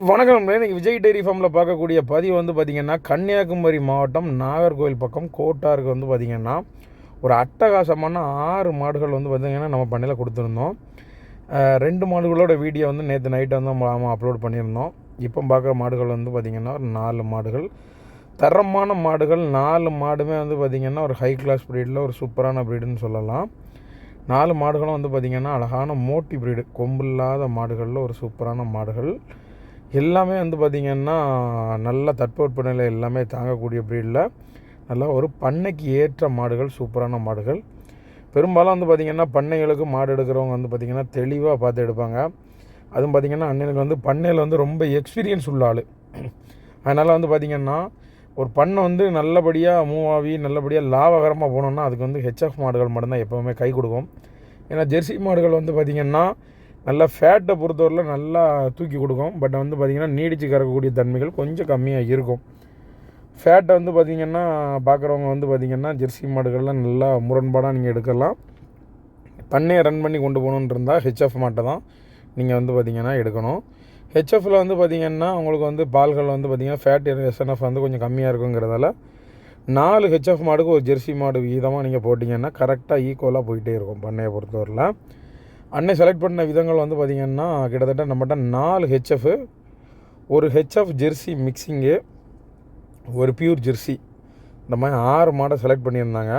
வணக்கம். இன்றைக்கி விஜய் டெய்ரி ஃபார்மில் பார்க்கக்கூடிய பதிவு வந்து பார்த்திங்கன்னா, கன்னியாகுமரி மாவட்டம் நாகர்கோவில் பக்கம் கோட்டாருக்கு வந்து பார்த்திங்கன்னா, ஒரு அட்டகாசமான 6 மாடுகள் வந்து பார்த்திங்கன்னா நம்ம பண்ணையில் கொடுத்துருந்தோம். 2 மாடுகளோட வீடியோ வந்து நேற்று நைட்டு வந்து நம்ம அப்லோட் பண்ணியிருந்தோம். இப்போ பார்க்குற மாடுகள் வந்து பார்த்திங்கன்னா ஒரு 4 மாடுகள், தரமான மாடுகள். 4 மாடுமே வந்து பார்த்திங்கன்னா ஒரு ஹை கிளாஸ் ப்ரீடில் ஒரு சூப்பரான ப்ரீடுன்னு சொல்லலாம். 4 மாடுகளும் வந்து பார்த்திங்கன்னா அழகான மோட்டி ப்ரீடு, கொம்பில்லாத மாடுகளில் ஒரு சூப்பரான மாடுகள். எல்லாமே வந்து பார்த்திங்கன்னா நல்ல தட்பவெப்பநிலை எல்லாமே தாங்கக்கூடிய ப்ரீடில் நல்லா ஒரு பண்ணைக்கு ஏற்ற மாடுகள், சூப்பரான மாடுகள். பெரும்பாலும் வந்து பார்த்திங்கன்னா பண்ணைகளுக்கு மாடு எடுக்கிறவங்க வந்து பார்த்திங்கன்னா தெளிவாக பார்த்து எடுப்பாங்க. அதுவும் பார்த்திங்கன்னா அண்ணனுக்கு வந்து பண்ணையில் வந்து ரொம்ப எக்ஸ்பீரியன்ஸ் உள்ள ஆள். அதனால் வந்து பார்த்திங்கன்னா ஒரு பண்ணை வந்து நல்லபடியாக மூவ் ஆகி நல்லபடியாக லாபகரமாக போகணுன்னா அதுக்கு வந்து ஹெச்எஃப் மாடுகள் மட்டும்தான் எப்போவுமே கை கொடுக்கும். ஏன்னா ஜெர்சி மாடுகள் வந்து பார்த்திங்கன்னா நல்லா ஃபேட்டை பொறுத்தவரையில் நல்லா தூக்கி கொடுக்கும். பட் வந்து பார்த்திங்கன்னா நீடிச்சு கறக்கக்கூடிய தன்மைகள் கொஞ்சம் கம்மியாக இருக்கும். ஃபேட்டை வந்து பார்த்திங்கன்னா பார்க்குறவங்க வந்து பார்த்திங்கன்னா ஜெர்சி மாடுகள்லாம் நல்லா முரண்பாடாக நீங்கள் எடுக்கலாம். பண்ணையை ரன் பண்ணி கொண்டு போகணுன்னு இருந்தால் ஹெச்எஃப் மாட்டை தான் நீங்கள் வந்து பார்த்திங்கன்னா எடுக்கணும். ஹெச்எஃப்பில் வந்து பார்த்திங்கன்னா உங்களுக்கு வந்து பால்கள் வந்து பார்த்திங்கன்னா ஃபேட் எஸ்என்எஃப் வந்து கொஞ்சம் கம்மியாக இருக்குங்கிறதால 4 ஹெச்எஃப் மாடுக்கு ஒரு ஜெர்சி மாடு விகிதமாக நீங்கள் போட்டிங்கன்னா கரெக்டாக ஈக்குவலாக போயிட்டே இருக்கும் பண்ணையை பொறுத்தவரையில். அன்னை செலக்ட் பண்ண விதங்கள் வந்து பார்த்திங்கன்னா கிட்டத்தட்ட நம்மகிட்ட 4 ஹெச்எஃப், ஒரு ஹெச்எஃப் ஜெர்சி மிக்சிங்கு, ஒரு பியூர் ஜெர்சி, இந்த மாதிரி 6 மாடை செலக்ட் பண்ணியிருந்தாங்க.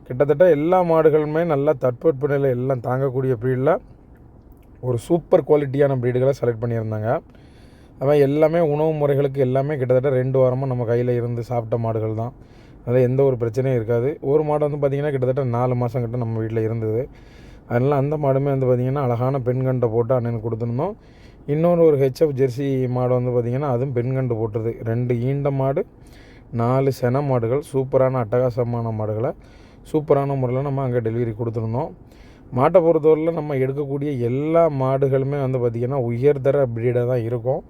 கிட்டத்தட்ட எல்லா மாடுகளுமே நல்லா தட்பவெப்பநிலை எல்லாம் தாங்கக்கூடிய ப்ரீடில் ஒரு சூப்பர் குவாலிட்டியான ப்ரீடுகளை செலக்ட் பண்ணியிருந்தாங்க. அதான் எல்லாமே உணவு முறைகளுக்கு எல்லாமே கிட்டத்தட்ட 2 வாரமாக நம்ம கையில் இருந்து சாப்பிட்ட மாடுகள் தான். அதில் எந்த ஒரு பிரச்சனையும் இருக்காது. ஒரு மாடு வந்து பார்த்திங்கன்னா கிட்டத்தட்ட 4 மாதம் கிட்ட நம்ம வீட்டில் இருந்தது. அதனால் அந்த மாடுமே வந்து பார்த்திங்கன்னா அழகான பெண்கண்டை போட்டு அண்ணனுக்கு கொடுத்துருந்தோம். இன்னொரு ஒரு ஹெச்எஃப் ஜெர்சி மாடு வந்து பார்த்திங்கன்னா அதுவும் பெண்கண்டு போட்டுருது. 2 ஈண்ட மாடு, 4 சென மாடுகள், சூப்பரான அட்டகாசமான மாடுகளை சூப்பரான முறையில் நம்ம அங்கே டெலிவரி கொடுத்துருந்தோம். மாட்டை பொறுத்தவரையில் நம்ம எடுக்கக்கூடிய எல்லா மாடுகளுமே வந்து பார்த்திங்கன்னா உயர்தர ப்ரீடாக தான் இருக்கும்.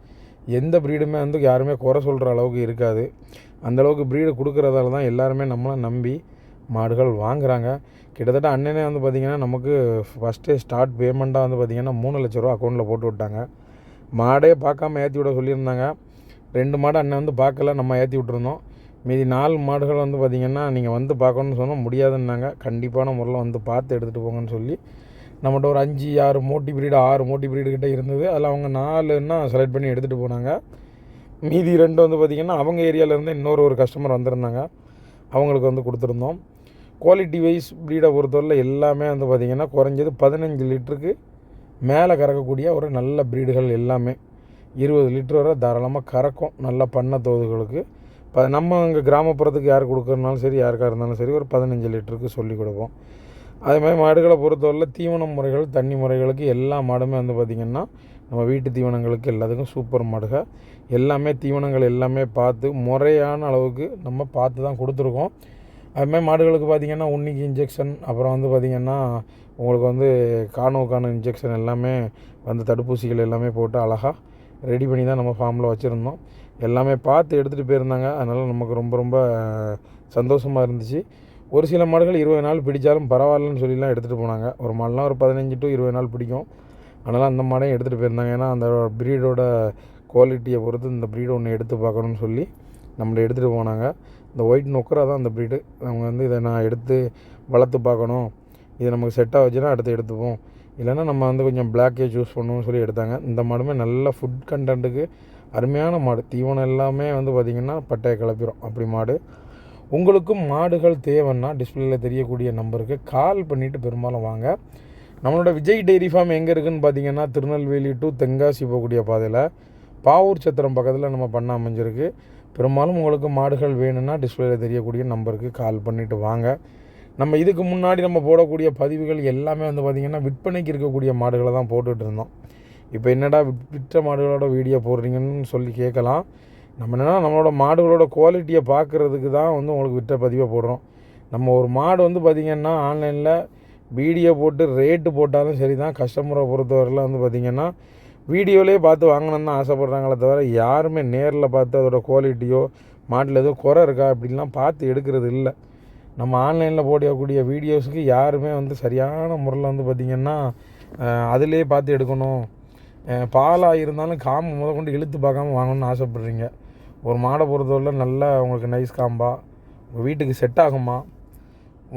எந்த ப்ரீடுமே வந்து யாருமே குறை சொல்கிற அளவுக்கு இருக்காது. அந்தளவுக்கு ப்ரீடு கொடுக்குறதால தான் எல்லாருமே நம்மளை நம்பி மாடுகள் வாங்குகிறாங்க. கிட்டத்தட்ட அண்ணனே வந்து பார்த்திங்கன்னா நமக்கு ஃபஸ்ட்டே ஸ்டார்ட் பேமெண்ட்டாக வந்து பார்த்திங்கன்னா 3 லட்ச ரூபா அக்கௌண்ட்டில் போட்டு விட்டாங்க. மாடே பார்க்காம ஏற்றி விட சொல்லியிருந்தாங்க. 2 மாடு அண்ணன் வந்து பார்க்கல, நம்ம ஏற்றி விட்டுருந்தோம். மீதி 4 மாடுகள் வந்து பார்த்திங்கன்னா நீங்கள் வந்து பார்க்கணுன்னு சொன்னால் முடியாதுன்னாங்க. கண்டிப்பான முறையில் வந்து பார்த்து எடுத்துகிட்டு போங்கன்னு சொல்லி நம்மகிட்ட ஒரு 5-6 மோட்டி ப்ரீடு 6 மோட்டி ப்ரீடு கிட்டே இருந்தது. அதில் அவங்க 4ன்னா செலக்ட் பண்ணி எடுத்துகிட்டு போனாங்க. மீதி 2 வந்து பார்த்திங்கன்னா அவங்க ஏரியாவிலேருந்து ஒரு கஸ்டமர் வந்திருந்தாங்க, அவங்களுக்கு வந்து கொடுத்துருந்தோம். குவாலிட்டி வைஸ் ப்ரீடை பொறுத்தவரையில் எல்லாமே வந்து பார்த்திங்கன்னா குறைஞ்சது 15 லிட்டருக்கு மேலே கறக்கக்கூடிய ஒரு நல்ல ப்ரீடுகள் எல்லாமே 20 லிட்டர் வரை தாராளமாக கறக்கும் நல்ல பண்ணை தோதுகளுக்கு. நம்ம இங்கே கிராமப்புறத்துக்கு யார் கொடுக்குறதுனாலும் சரி, யாருக்காக இருந்தாலும் சரி ஒரு 15 லிட்டருக்கு சொல்லி கொடுப்போம். அதே மாதிரி மாடுகளை பொறுத்தவரையில் தீவன முறைகள், தண்ணி முறைகளுக்கு எல்லா மாடுமே வந்து பார்த்திங்கன்னா நம்ம வீட்டு தீவனங்களுக்கு எல்லாத்துக்கும் சூப்பர் மாடுகள். எல்லாமே தீவனங்கள் எல்லாமே பார்த்து முறையான அளவுக்கு நம்ம பார்த்து தான் கொடுத்துருக்கோம். அதுமாதிரி மாடுகளுக்கு பார்த்திங்கன்னா உன்னிக்கு இன்ஜெக்ஷன், அப்புறம் வந்து பார்த்திங்கன்னா உங்களுக்கு வந்து காணுவுக்கான இன்ஜெக்ஷன் எல்லாமே வந்து தடுப்பூசிகள் எல்லாமே போட்டு அழகாக ரெடி பண்ணி தான் நம்ம ஃபார்மில் வச்சுருந்தோம். எல்லாமே பார்த்து எடுத்துகிட்டு போயிருந்தாங்க. அதனால் நமக்கு ரொம்ப ரொம்ப சந்தோஷமாக இருந்துச்சு. ஒரு சில மாடுகள் 20 நாள் பிடித்தாலும் பரவாயில்லன்னு சொல்லிலாம் எடுத்துகிட்டு போனாங்க. ஒரு மாடுலாம் ஒரு 15 to 20 நாள் பிடிக்கும். அதனால் அந்த மாடையும் எடுத்துகிட்டு போயிருந்தாங்க. ஏன்னா அந்த ப்ரீடோட குவாலிட்டியை பொறுத்து இந்த ப்ரீடு ஒன்று எடுத்து பார்க்கணுன்னு சொல்லி நம்மளை எடுத்துகிட்டு போனாங்க. இந்த ஒயிட் நொக்கரா தான் அந்த ப்ரீடு. அவங்க வந்து இதை நான் எடுத்து வளர்த்து பார்க்கணும், இது நமக்கு செட்டாக வச்சுன்னா அடுத்து எடுத்துப்போம், இல்லைன்னா நம்ம வந்து கொஞ்சம் பிளாக்கே சூஸ் பண்ணுவோம்னு சொல்லி எடுத்தாங்க. இந்த மாடுமே நல்ல ஃபுட் கண்டென்ட்டுக்கு அருமையான மாடு. தீவனம் எல்லாமே வந்து பார்த்திங்கன்னா பட்டையை கிளப்பிடும் அப்படி மாடு. உங்களுக்கும் மாடுகள் தேவைன்னா டிஸ்பிளேயில் தெரியக்கூடிய நம்பருக்கு கால் பண்ணிவிட்டு பெரும்பாலும் வாங்க. நம்மளோட விஜய் டெய்ரி ஃபார்ம் எங்கே இருக்குதுன்னு பார்த்திங்கன்னா திருநெல்வேலி டு தென்காசி போகக்கூடிய பாதையில் பாவூர் சத்திரம் பக்கத்தில் நம்ம பண்ண அமைஞ்சிருக்கு. பெரும்பாலும் உங்களுக்கு மாடுகள் வேணும்னா டிஸ்பிளேயில் தெரியக்கூடிய நம்பருக்கு கால் பண்ணிவிட்டு வாங்க. நம்ம இதுக்கு முன்னாடி நம்ம போடக்கூடிய பதிவுகள் எல்லாமே வந்து பார்த்திங்கன்னா விற்பனைக்கு இருக்கக்கூடிய மாடுகளை தான் போட்டுகிட்டு இருந்தோம். இப்போ என்னடா விற்ற மாடுகளோட வீடியோ போடுறீங்கன்னு சொல்லி கேட்கலாம். நம்ம என்னென்னா நம்மளோட மாடுகளோட குவாலிட்டியை பார்க்குறதுக்கு தான் வந்து உங்களுக்கு விற்ற பதிவை போடுறோம். நம்ம ஒரு மாடு வந்து பார்த்திங்கன்னா ஆன்லைனில் வீடியோ போட்டு ரேட்டு போட்டாலும் சரி தான், கஸ்டமரை பொறுத்தவரையில் வந்து பார்த்திங்கன்னா வீடியோலேயே பார்த்து வாங்கணுன்னு தான் ஆசைப்பட்றாங்களே தவிர யாருமே நேரில் பார்த்து அதோடய குவாலிட்டியோ மாட்டில் ஏதோ குறை இருக்கா அப்படின்லாம் பார்த்து எடுக்கிறது இல்லை. நம்ம ஆன்லைனில் போடக்கூடிய வீடியோஸுக்கு யாருமே வந்து சரியான முறையில் வந்து பார்த்திங்கன்னா அதிலே பார்த்து எடுக்கணும், பாலாக இருந்தாலும் காம்பு கொண்டு இழுத்து பார்க்காம வாங்கணும்னு ஆசைப்பட்றீங்க. ஒரு மாடை பொறுத்தவரை நல்லா உங்களுக்கு நைஸ் காம்பா, உங்கள் வீட்டுக்கு செட் ஆகுமா,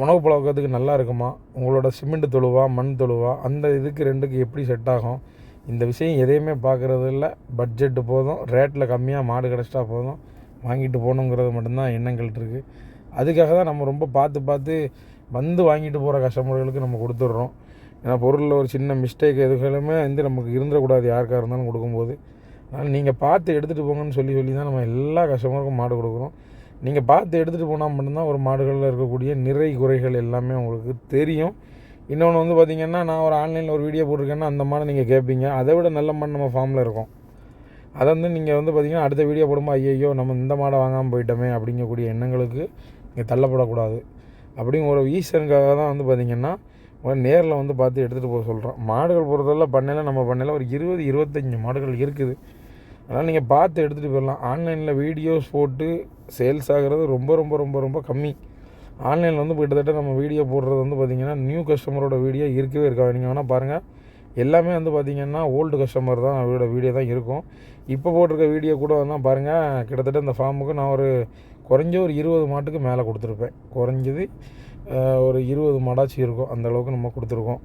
உணவு பழக்கத்துக்கு நல்லா இருக்குமா, உங்களோட சிமெண்ட் தொழுவா மண் தொழுவா அந்த இதுக்கு ரெண்டுக்கு எப்படி செட் ஆகும், இந்த விஷயம் எதையுமே பார்க்குறது இல்லை. பட்ஜெட்டு போதும், ரேட்டில் கம்மியாக மாடு கிடச்சிட்டா போதும், வாங்கிட்டு போகணுங்கிறது மட்டும்தான் எண்ணங்கள் இருக்குது. அதுக்காக தான் நம்ம ரொம்ப பார்த்து வந்து வாங்கிட்டு போகிற கஸ்டமர்களுக்கு நம்ம கொடுத்துட்றோம். ஏன்னா பொருளில் ஒரு சின்ன மிஸ்டேக் எதுகளுமே நமக்கு இருந்துடக்கூடாது யாருக்காக இருந்தாலும் கொடுக்கும்போது. அதனால் நீங்கள் பார்த்து எடுத்துகிட்டு போங்கன்னு சொல்லி தான் நம்ம எல்லா கஸ்டமருக்கும் மாடு கொடுக்குறோம். நீங்கள் பார்த்து எடுத்துகிட்டு போனால் மட்டும்தான் ஒரு மாடுகளில் இருக்கக்கூடிய நிறை குறைகள் எல்லாமே உங்களுக்கு தெரியும். இன்னொன்று பார்த்திங்கன்னா, நான் ஒரு ஆன்லைனில் ஒரு வீடியோ போட்டிருக்கேன்னா அந்த மாடை நீங்கள் கேட்பீங்க. அதை விட நல்ல மாடு நம்ம ஃபார்மில் இருக்கும். அதை நீங்கள் பார்த்திங்கன்னா அடுத்த வீடியோ போடும்போது ஐயோ நம்ம இந்த மாடை வாங்காமல் போயிட்டோமே அப்படிங்கக்கூடிய எண்ணங்களுக்கு நீங்கள் தள்ளப்படக்கூடாது. அப்படிங்கிற ஒரு ஈஸ்வரனுக்காக தான் பார்த்திங்கன்னா நேரில் பார்த்து எடுத்துகிட்டு போக சொல்கிறோம். மாடுகள் பொறுத்தவரை பண்ணையில் நம்ம பண்ணையில் ஒரு 20-25 மாடுகள் இருக்குது. அதனால் நீங்கள் பார்த்து எடுத்துகிட்டு போயிடலாம். ஆன்லைனில் வீடியோஸ் போட்டு சேல்ஸ் ஆகிறது ரொம்ப ரொம்ப ரொம்ப ரொம்ப கம்மி. ஆன்லைனில் கிட்டத்தட்ட நம்ம வீடியோ போடுறது பார்த்திங்கன்னா நியூ கஸ்டமரோட வீடியோ இருக்கவே இருக்காது. நீங்கள் வேணால் பாருங்கள், எல்லாமே பார்த்திங்கன்னா ஓல்டு கஸ்டமர் தான் அவரோட வீடியோ தான் இருக்கும். இப்போ போட்டிருக்க வீடியோ கூட பாருங்கள், கிட்டத்தட்ட இந்த ஃபார்முக்கு நான் ஒரு குறைஞ்ச ஒரு 20 மாட்டுக்கு மேலே கொடுத்துருப்பேன். குறைஞ்சது ஒரு 20 மாடாச்சு இருக்கும், அந்தளவுக்கு நம்ம கொடுத்துருக்கோம்.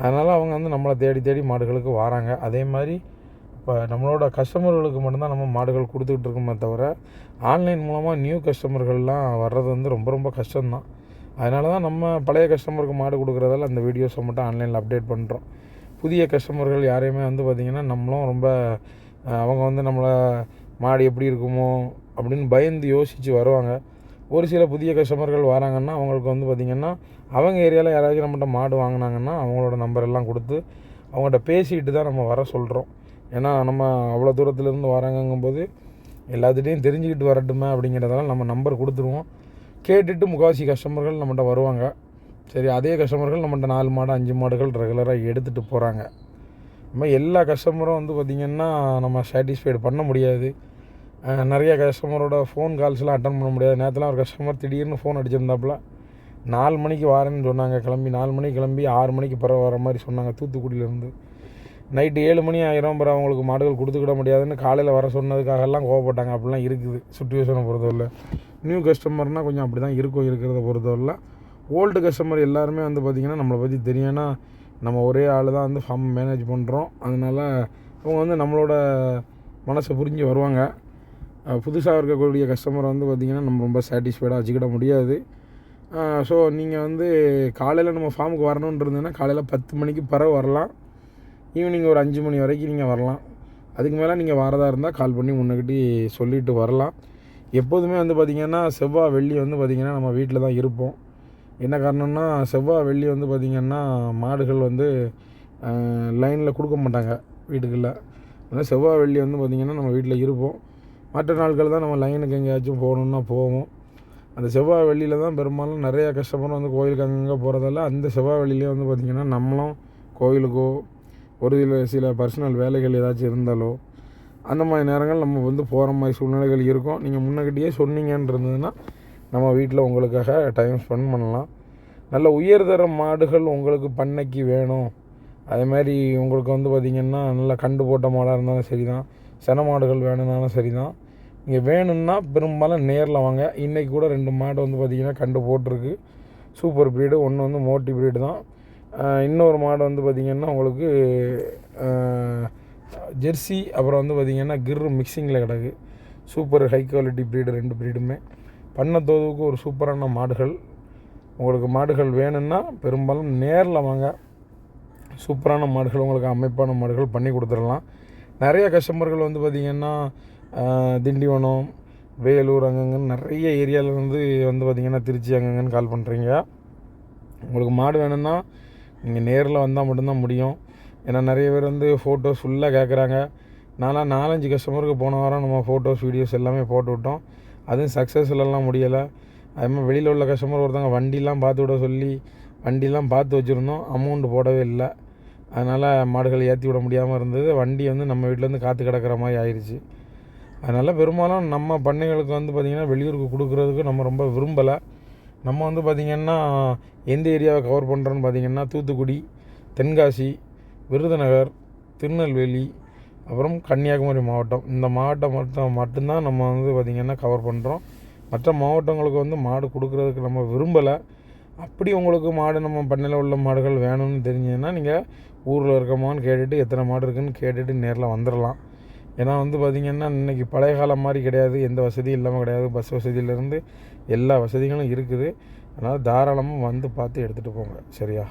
அதனால் அவங்க நம்மளை தேடி மாடுகளுக்கு வராங்க. அதே மாதிரி இப்போ நம்மளோட கஸ்டமர்களுக்கு மட்டும்தான் நம்ம மாடுகள் கொடுத்துக்கிட்டு இருக்கோமே தவிர, ஆன்லைன் மூலமாக நியூ கஸ்டமர்கள்லாம் வர்றது ரொம்ப ரொம்ப கஷ்டம்தான். அதனால தான் நம்ம பழைய கஸ்டமருக்கு மாடு கொடுக்குறதால அந்த வீடியோஸை மட்டும் ஆன்லைனில் அப்டேட் பண்ணுறோம். புதிய கஸ்டமர்கள் யாரையுமே பார்த்திங்கன்னா நம்மளும் ரொம்ப அவங்க நம்மளை மாடு எப்படி இருக்குமோ அப்படின்னு பயந்து யோசித்து வருவாங்க. ஒரு சில புதிய கஸ்டமர்கள் வராங்கன்னா அவங்களுக்கு பார்த்திங்கன்னா அவங்க ஏரியாவில் யாராச்சும் நம்மகிட்ட மாடு வாங்கினாங்கன்னா அவங்களோட நம்பர் எல்லாம் கொடுத்து அவங்கள்ட்ட பேசிக்கிட்டு தான் நம்ம வர சொல்கிறோம். ஏன்னா நம்ம அவ்வளோ தூரத்துலேருந்து வராங்கங்கும்போது எல்லாத்துட்டையும் தெரிஞ்சுக்கிட்டு வரட்டுமே அப்படிங்கிறதால நம்ம நம்பர் கொடுத்துருவோம். கேட்டுட்டு முக்கால்வாசி கஸ்டமர்கள் நம்மகிட்ட வருவாங்க. சரி, அதே கஸ்டமர்கள் நம்மகிட்ட 4 மாடு 5 மாடுகள் ரெகுலராக எடுத்துகிட்டு போகிறாங்க. நம்ம எல்லா கஸ்டமரும் பார்த்திங்கன்னா நம்ம சாட்டிஸ்ஃபைடு பண்ண முடியாது. நிறைய கஸ்டமரோட ஃபோன் கால்ஸ்லாம் அட்டன் பண்ண முடியாது. நேற்றுலாம் ஒரு கஸ்டமர் திடீர்னு ஃபோன் அடிச்சிருந்தாப்புல 4 மணிக்கு வரேன்னு சொன்னாங்க. கிளம்பி 4 மணிக்கு கிளம்பி 6 மணிக்கு பிறகு வர மாதிரி சொன்னாங்க தூத்துக்குடியிலேருந்து. நைட்டு 7 மணி ஆயிரும், பிறகு அவங்களுக்கு மாடுகள் கொடுத்துக்கிட முடியாதுன்னு காலையில் வர சொன்னதுக்காகலாம் கோவப்பட்டாங்க. அப்படிலாம் இருக்குது சுச்சுவேஷனை பொறுத்தவரை. நியூ கஸ்டமர்னால் கொஞ்சம் அப்படி தான் இருக்கிறத பொறுத்தவரை. ஓல்டு கஸ்டமர் எல்லாருமே பார்த்திங்கன்னா நம்மளை பற்றி தெரியும். ஏன்னா நம்ம ஒரே ஆள் தான் ஃபார்ம் மேனேஜ் பண்ணுறோம். அதனால் அவங்க நம்மளோட மனசை புரிஞ்சு வருவாங்க. புதுசாக இருக்கக்கூடிய கஸ்டமரை பார்த்திங்கன்னா நம்ம ரொம்ப சாட்டிஸ்ஃபைடாக வச்சுக்கிட முடியாது. ஸோ நீங்கள் காலையில் நம்ம ஃபார்முக்கு வரணுன்னு இருந்ததுன்னா காலையில் 10 மணிக்கு பிறகு வரலாம். ஈவினிங் ஒரு 5 மணி வரைக்கும் நீங்கள் வரலாம். அதுக்கு மேலே நீங்கள் வரதா இருந்தால் கால் பண்ணி முன்னக்கிட்டி சொல்லிவிட்டு வரலாம். எப்போதுமே பார்த்திங்கன்னா செவ்வாய் வெள்ளி பார்த்திங்கன்னா நம்ம வீட்டில் தான் இருப்போம். என்ன காரணம்னா செவ்வாய் வெள்ளி பார்த்திங்கன்னா மாடுகள் லைனில் கொடுக்க மாட்டாங்க வீட்டுக்குள்ளே. அதனால் செவ்வாய் வெள்ளி பார்த்திங்கன்னா நம்ம வீட்டில் இருப்போம். மற்ற நாட்கள் தான் நம்ம லைனுக்கு எங்கேயாச்சும் போகணுன்னா போவோம். அந்த செவ்வாய் வெள்ளியில் தான் பெரும்பாலும் நிறையா கஸ்டமர் கோயிலுக்கு அங்கங்கே போகிறதால அந்த செவ்வாய் வெள்ளியிலே பார்த்திங்கன்னா நம்மளும் கோயிலுக்கோ ஒரு சில பர்சனல் வேலைகள் ஏதாச்சும் இருந்தாலோ அந்த மாதிரி நேரங்கள் நம்ம போகிற மாதிரி சூழ்நிலைகள் இருக்கும். நீங்கள் முன்னக்கிட்டேயே சொன்னீங்கன்னு இருந்ததுன்னா நம்ம வீட்டில் உங்களுக்காக டைம் ஸ்பெண்ட் பண்ணலாம். நல்ல உயர்தர மாடுகள் உங்களுக்கு பண்ணைக்கு வேணும், அதே மாதிரி உங்களுக்கு பார்த்திங்கன்னா நல்லா கண்டு போட்ட மாடாக இருந்தாலும் சரி தான், சென மாடுகள் வேணும்னாலும் சரி தான். நீங்கள் வேணும்னா பெரும்பாலும் நேரில் வாங்க. இன்றைக்கி கூட 2 மாடு பார்த்திங்கன்னா கண்டு போட்டிருக்கு. Super breed. ஒன்று மோட்டி ப்ரீடு தான். இன்னொரு மாடு பார்த்திங்கன்னா உங்களுக்கு ஜெர்சி, அப்புறம் பார்த்திங்கன்னா கிர் மிக்சிங்கில் கிடக்கு. சூப்பர் ஹை குவாலிட்டி ப்ரீடு 2 ப்ரீடுமே. பண்ண தோதுவுக்கு ஒரு சூப்பரான மாடுகள். உங்களுக்கு மாடுகள் வேணும்னா பெரும்பாலும் நேரில் வாங்க. சூப்பரான மாடுகள், உங்களுக்கு அமைப்பான மாடுகள் பண்ணி கொடுத்துடலாம். நிறைய கஸ்டமர்கள் பார்த்திங்கன்னா திண்டிவனம், வேலூர் அங்கங்கன்னு நிறைய ஏரியாவிலேருந்து பார்த்திங்கன்னா திருச்சி அங்கங்கன்னு கால் பண்ணுறீங்க. உங்களுக்கு மாடு வேணும்னா நீங்கள் நேரில் வந்தால் மட்டும்தான் முடியும். ஏன்னா நிறைய பேர் ஃபோட்டோஸ் ஃபுல்லாக கேட்குறாங்க. நான்லாம் 4-5 கஸ்டமருக்கு போன வாரம் நம்ம ஃபோட்டோஸ் வீடியோஸ் எல்லாமே போட்டு விட்டோம். அதுவும் சக்ஸஸ்ஃபுல்லாலாம் முடியலை. அதுமாதிரி வெளியில் உள்ள கஸ்டமர் ஒருத்தவங்க வண்டிலாம் பார்த்து விட சொல்லி வண்டிலாம் பார்த்து வச்சுருந்தோம், அமௌண்ட் போடவே இல்லை. அதனால் மாடுகள் ஏற்றி விட முடியாமல் இருந்தது. வண்டி நம்ம வீட்டிலேருந்து காற்று கிடக்கிற மாதிரி ஆயிடுச்சு. அதனால் பெரும்பாலும் நம்ம பண்ணைகளுக்கு பார்த்திங்கன்னா வெளியூருக்கு கொடுக்குறதுக்கு நம்ம ரொம்ப விரும்பலை. நம்ம பார்த்திங்கன்னா எந்த ஏரியாவை கவர் பண்ணுறோன்னு பார்த்திங்கன்னா தூத்துக்குடி, தென்காசி, விருதுநகர், திருநெல்வேலி, அப்புறம் கன்னியாகுமரி மாவட்டம். இந்த மாவட்டம் மட்டும்தான் நம்ம வந்து பார்த்திங்கன்னா கவர் பண்ணுறோம். மற்ற மாவட்டங்களுக்கு வந்து மாடு கொடுக்குறதுக்கு நம்ம விரும்பலை. அப்படி உங்களுக்கு மாடு நம்ம பண்ணையில் உள்ள மாடுகள் வேணும்னு தெரிஞ்சதுன்னா நீங்கள் ஊரில் இருக்கமான்னு கேட்டுட்டு எத்தனை மாடு இருக்குதுன்னு கேட்டுட்டு நேரில் வந்துடலாம். ஏன்னா வந்து பார்த்திங்கன்னா இன்றைக்கி பழைய காலம் மாதிரி கிடையாது, எந்த வசதியும் இல்லாமல் கிடையாது. பஸ் வசதியிலேருந்து எல்லா வசதிகளும் இருக்குது. அதனால் தாராளமாக வந்து பார்த்து எடுத்துகிட்டு போங்க. சரியா?